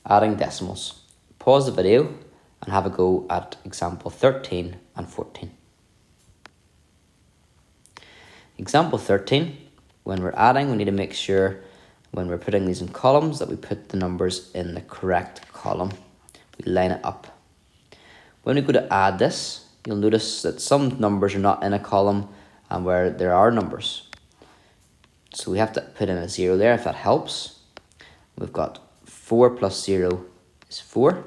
adding decimals. Pause the video and have a go at example 13 and 14. Example 13, when we're adding, we need to make sure when we're putting these in columns that we put the numbers in the correct column. We line it up. When we go to add this, you'll notice that some numbers are not in a column and where there are numbers. So we have to put in a 0 there if that helps. We've got 4 plus 0 is 4.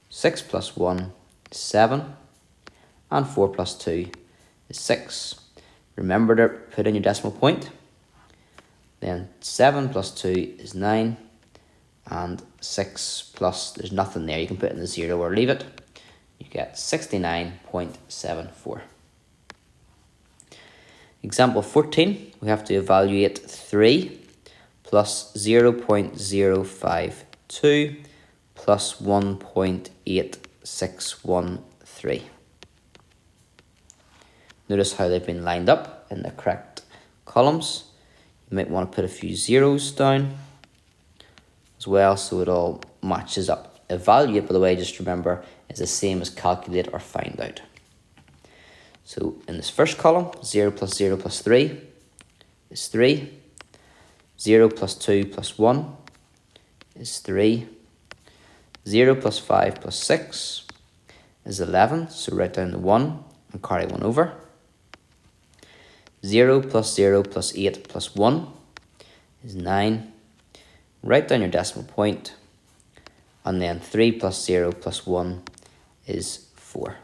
6 plus 1 is 7. And 4 plus 2 is 6. Remember to put in your decimal point. Then 7 plus 2 is 9. And 6 plus, there's nothing there. You can put in the 0 or leave it. You get 69.74. Example 14, we have to evaluate 3 plus 0.052 plus 1.8613. Notice how they've been lined up in the correct columns. You might want to put a few zeros down as well so it all matches up. Evaluate, by the way, just remember, is the same as calculate or find out. So in this first column, 0 plus 0 plus 3 is 3. 0 plus 2 plus 1 is 3. 0 plus 5 plus 6 is 11. So write down the 1 and carry 1 over. 0 plus 0 plus 8 plus 1 is 9. Write down your decimal point. And then 3 plus 0 plus 1 is 4.